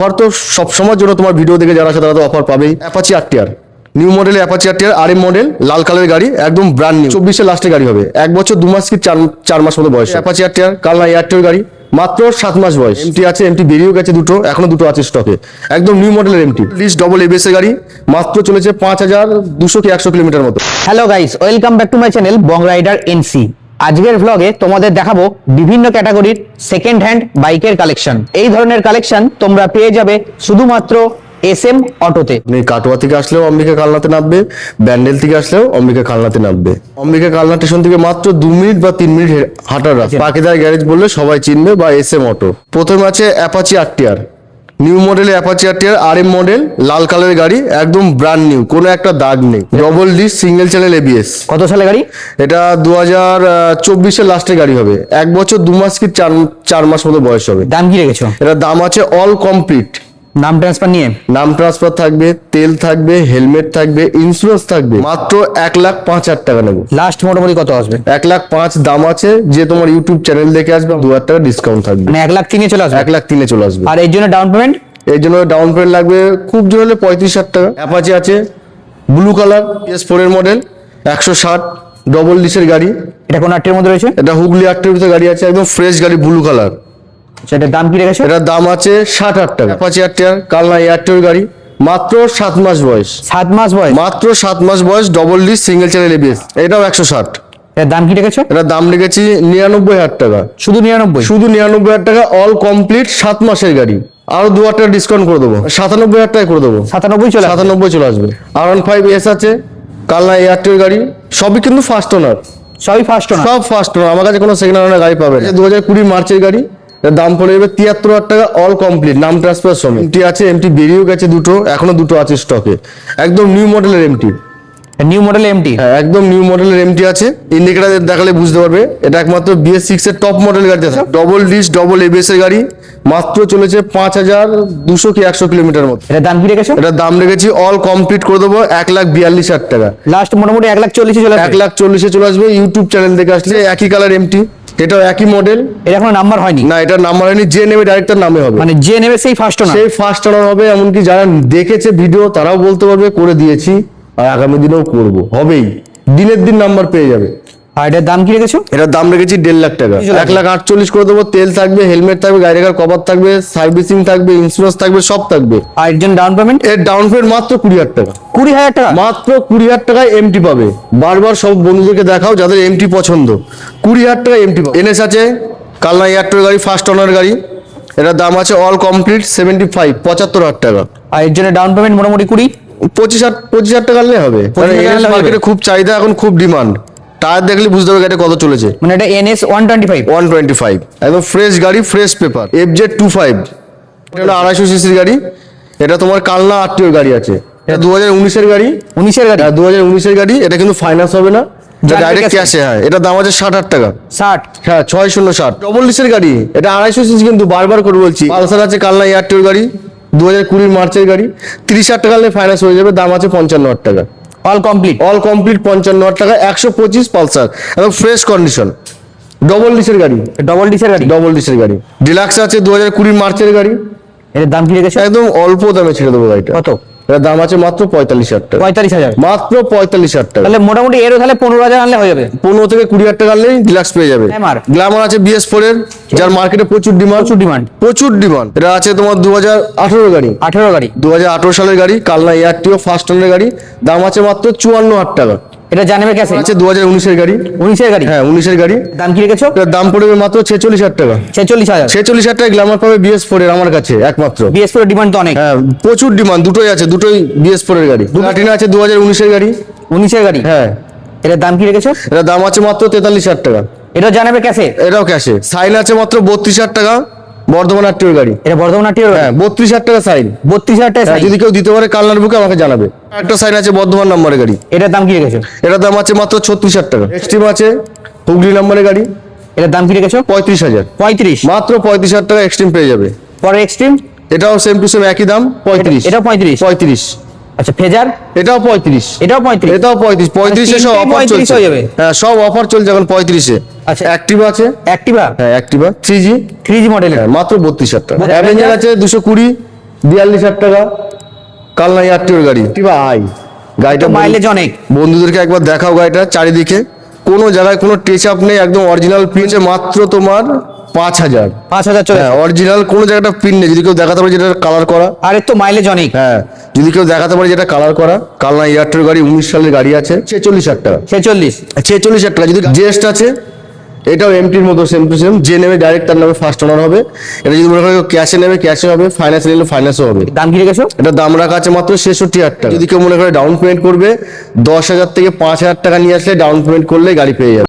Offer তো সব সময়ের জন্য তোমার ভিডিও দেখে যারা আছে তারা তো অফার পাবেই। Apache RTR new model, Apache RTR RM model, লাল কালারের গাড়ি, একদম ব্র্যান্ড নিউ, 24-এর লাস্টের গাড়ি হবে, 1 বছর 2 মাস কি 4 মাস মতো বয়স। অ্যাপাচি আরটিআর কালনা এয়ারটেল গাড়ি, মাত্র 7 মাস বয়স। এমটি আছে, এমটি বেরিয়েও গেছে দুটো, এখনো দুটো আছে স্টকে, একদম নিউ মডেলের এমটি লিস্ট ডবল এবিএস এর গাড়ি, মাত্র চলেছে 5200 কি 100 কিলোমিটার মতো। Hello guys, welcome back to my channel Bong Rider NC. আজকের ভ্লগে তোমাদের দেখাবো বিভিন্ন ক্যাটাগরির সেকেন্ড হ্যান্ড বাইকের কালেকশন। এই ধরনের কালেকশন তোমরা পেয়ে যাবে শুধুমাত্র এসএম অটোতে। আপনি কাটোয়া থেকে আসলেও অম্বিকা কালনাতে নামবে, ব্যান্ডেল থেকে আসলেও অম্বিকা কালনাতে নামবে। অম্বিকা কালনা স্টেশন থেকে মাত্র 2 মিনিট বা 3 মিনিট হাঁটার রাস্তা। পাকিদার গ্যারেজ বললে সবাই চিনবে, বা এসএম অটো। প্রথমে আছে অ্যাপাচি আরটিআর নিউ মডেলের অ্যাপাচি আরটিআর আরএম মডেল, লাল কালারের গাড়ি, একদম ব্র্যান্ড নিউ, কোনো একটা দাগ নেই, double disc single channel ABS. কত সালে গাড়ি? এটা 2024-এর লাস্টের গাড়ি হবে, 1 বছর 2 মাস কি 4 মাস মতো বয়স হবে। দাম কি রেখেছো? এটার দাম আছে অল কমপ্লিট, নাম ট্রান্সফার নিয়ে, নাম ট্রান্সফার থাকবে, তেল থাকবে, হেলমেট থাকবে, ইন্স্যুরেন্স থাকবে, মাত্র 1,05,000 টাকা নেবো। লাস্ট মোটামুটি কত আসবে? 1,05,000 দাম আছে। যে তোমার ইউটিউব চ্যানেল দেখে আসবে 2,000 টাকা ডিসকাউন্ট থাকবে, মানে 1,03,000 চলে আসবে। 1,03,000 চলে আসবে। আর এর জন্য ডাউন পেমেন্ট? এই জন্য ডাউন পেমেন্ট লাগবে খুব জোর হলে 35,000 টাকা। অ্যাপাচি আছে ব্লু কালার, PS4 এর মডেল, 160 ডবল ডিসের গাড়ি। এটা কোন আটটির মধ্যে রয়েছে? এটা হুগলি 8-এর ভিতরে গাড়ি আছে, একদম ফ্রেশ গাড়ি, ব্লু কালার। সেটার দাম কি রেখেছো? এটার দাম আছে 60,000 টাকা। অ্যাপাচি আরটিআর কালনা এয়ারটেল গাড়ি, মাত্র 7 মাস বয়স। 7 মাস বয়স? মাত্র 7 মাস বয়স, double disc single channel ABS, এটাও 160। এর দাম কি রেখেছো? এটার দাম রেখেছি 99,000 টাকা। শুধু 99? শুধু 99,000 টাকা, অল কমপ্লিট 7 মাসের গাড়ি। আরো 2,000 টাকা ডিসকাউন্ট করে দেবো, 97,000 টাকা করে দেবো। 97 চলে আসবে। 97 চলে আসবে। R15S আছে কালনা এয়ারটেল গাড়ি, সবই কিন্তু ফার্স্ট ওনার, সবই ফার্স্ট ওনার? সব ফার্স্ট ওনার, আমার কাছে কোনো সেকেন্ড ওনার গাড়ি পাবে না। 2020 মার্চের গাড়ি, এর দাম পড়ে যাবে 73,000 টাকা, অল কমপ্লিট, নাম ট্রান্সফার সমেত। এমটি আছে, এমটি বেরিয়েও গেছে দুটো, এখনো দুটো আছে স্টকে, একদম নিউ মডেলের এমটি। New model MT? হ্যাঁ, একদম নিউ মডেলের এমটি আছে। ইন্ডিকেটর দেখালে বুঝতে পারবে, এটা একমাত্র BS6 এর টপ মডেল গাড়ি আছে, ডবল ডিস্ক ডবল এবিএস এর গাড়ি, মাত্র চলেছে 5200 কি 100 কিলোমিটার মতো। এটার দাম কি রেখেছো? এটার দাম রেখেছি অল কমপ্লিট করে দেবো 1,42,000 টাকা। লাস্ট মোটামুটি 1,40,000 চলে আসবে। 1,40,000 চলে আসবে। ইউটিউব চ্যানেল দেখে আসলে একই কালার এমটি, এটাও একই মডেল। এটা কোনো নাম্বার হয়নি? না, এটার নাম্বার হয়নি, যে নেবে ডাইরেক্ট তার নামে হবে, মানে যে নেবে সেই ফার্স্ট ওনার? সেই ফার্স্ট ওনার হবে। এমনকি যারা দেখেছে ভিডিও তারাও বলতে পারবে করে দিয়েছি, আর আগামী দিনেও করব, হবেই, দিনের দিন নাম্বার পেয়ে যাবে। আর এটার দাম কি রেখেছো? এটার দাম রেখেছি 1,50,000 টাকা। 1,48,000 করে দেবো। তেল থাকবে, হেলমেট থাকবে, গাড়ি রাখার কভার থাকবে, সার্ভিসিং থাকবে, ইন্স্যুরেন্স থাকবে, সব থাকবে। আর এর জন্য ডাউন পেমেন্ট? এর ডাউন পেমেন্ট মাত্র 20,000 টাকা। 20,000 টাকা? মাত্র 20,000 টাকায় এমটি পাবে। বারবার সব বন্ধুদেরকে দেখাও যাদের এমটি পছন্দ, 20,000 টাকা এমটি পাবে। এনএস আছে কালনা এয়ারটেল গাড়ি, ফার্স্ট ওনার গাড়ি, এটার দাম আছে অল কমপ্লিট 75,000 টাকা। আর এর জন্য ডাউন পেমেন্ট মোটামুটি 25,000 টাকা নিলে হবে। 25,000 টাকা মার্কেটে খুব চাহিদা, এখন খুব ডিমান্ড। টায়ার দেখলে বুঝতে হবে গাড়িটা কত চলেছে। মানে এটা NS 125? 125 একদম ফ্রেশ গাড়ি, ফ্রেশ পেপার। FZ25 এটা হলো 250 সিসির গাড়ি। এটা তোমার কালনা আরটিওর গাড়ি আছে, এটা 2019-এর গাড়ি। 19-এর গাড়ি? 2019-এর গাড়ি। এটা কিন্তু ফাইন্যান্স হবে না, ডাইরেক্ট ক্যাশে। হ্যাঁ, এটা দাম আছে 60,000 টাকা। 60? হ্যাঁ, 6060 ডবল ডিসের গাড়ি, এটা 250 সিসি, কিন্তু বারবার করে বলছি। পালসার আছে কালনা এয়ারটেল গাড়ি, 2020 মার্চের গাড়ি, 30,000 টাকা হলে ফাইন্যান্স হয়ে যাবে, দাম আছে 55,000 টাকা। All complete? অল কমপ্লিট 55,000 টাকা। 125 পালসার, একদম ফ্রেশ কন্ডিশন, ডবল ডিসের গাড়ি। ডবল ডিসের গাড়ি? ডবল ডিসের গাড়ি। ডিলাক্স আছে 2020 মার্চের গাড়ি, এর দাম কি রেখেছো? একদম অল্প দামে ছেড়ে দেবো গাড়িটা। কত? এর দাম আছে মাত্র 45,000 টাকা। 45,000? মাত্র 45,000 টাকা। তাহলে মোটামুটি এরও তাহলে 15,000 আনলে হয়ে যাবে। 15 থেকে 20,000 টাকা আনলেই ডিলাক্স পেয়ে যাবে। গ্ল্যামার আছে BS4 এর, যার মার্কেটে প্রচুর ডিমান্ড। প্রচুর ডিমান্ড। এটা আছে তোমার 2018 গাড়ি। 18 গাড়ি? 2018 সালের গাড়ি, কালনা এয়ারটিও ফার্স্ট ওনার গাড়ি, দাম আছে মাত্র 54,000 টাকা। এটা জানাবে ক্যাশে? আছে 2019-এর গাড়ি। 19-এর গাড়ি? হ্যাঁ, 19-এর গাড়ি। দাম কি রেখেছো? এটার দাম পড়বে মাত্র 46,000 টাকা। 46,000? 46,000 টাকা গ্ল্যামার পাবে BS4 এর, আমার কাছে একমাত্র। BS4 এর ডিমান্ড তো অনেক। হ্যাঁ, প্রচুর ডিমান্ড, দুটোই আছে, দুটোই BS4 এর গাড়ি। প্লাটিনা আছে 2019-এর গাড়ি। 19-এর গাড়ি? হ্যাঁ। এটার দাম কি রেখেছো? এটার দাম আছে মাত্র 43,000 টাকা। এটা জানাবে ক্যাশে? এটাও ক্যাশে। সাইন আছে মাত্র 32,000 টাকা, বর্ধমান আরটিওর গাড়ি। এটা বর্ধমান আরটিওর? হ্যাঁ, 32,000 টাকা সাইন। 32,000 টাকা সাইন? যদি কেউ দিতে পারে কালনার বুকে আমাকে জানাবে। একটা সাইন আছে বর্ধমান নম্বরের গাড়ি। এটার দাম কি রেখেছো? এটার দাম আছে মাত্র 36,000 টাকা। এক্সট্রিম আছে হুগলি নম্বরের গাড়ি, এটার দাম কি রেখেছো? 35,000। 35? মাত্র 35,000 টাকা এক্সট্রিম পেয়ে যাবে। পরে এক্সট্রিম? এটাও সেম টু সেম একই দাম, 35। এটাও 35? 35। আচ্ছা, ফেজার? এটাও 35। এটাও 35? এটাও 35। 35-এ সব অফার চলছে। হ্যাঁ, সব অফার চলছে এখন 35-এ। আচ্ছা, অ্যাক্টিভা আছে। অ্যাক্টিভা? হ্যাঁ, অ্যাক্টিভা 3G মডেল, মাত্র 32,000 টাকা। অ্যাভেঞ্জার আছে 220, 42,000 টাকা কালনা আরটিওর গাড়ি বা আই গাড়িটা মাইলেজ অনেক। বন্ধুদেরকে একবার দেখাও গাড়িটা চারিদিকে, কোনো জায়গায় কোনো টাচ আপ নেই, একদম অরিজিনাল প্রিন্ট, মাত্র তোমার 5,000। 5,000 চলে। হ্যাঁ অরিজিনাল, কোনো জায়গাটা প্রিন্ট নেই। যদি কেউ দেখাতে পারে যেটা কালার করা, আর এর তো মাইলেজ অনেক। হ্যাঁ যদি কেউ দেখাতে পারে যেটা কালার করা, কালনা এয়ারটেল গাড়ি 19 সালের গাড়ি আছে, 46,000 টাকা। 46,000 টাকা। যদি জেস্ট আছে, এটাও এমটির মতো সেম টু সেম, যে নেবে ডাইরেক্ট তার নামে ফার্স্ট ওনার হবে। এটা যদি মনে করো ক্যাশে নেবে ক্যাশে হবে, ফাইন্যান্স নিলে ফাইন্যান্সও হবে। দাম কি রেখেছো? এটা দাম রাখা আছে মাত্র 66,000 টাকা। যদি কেউ মনে করে ডাউন পেমেন্ট করবে 10,000 থেকে 5,000 টাকা নিয়ে আসলে ডাউন পেমেন্ট করলে গাড়ি পেয়ে যাবে।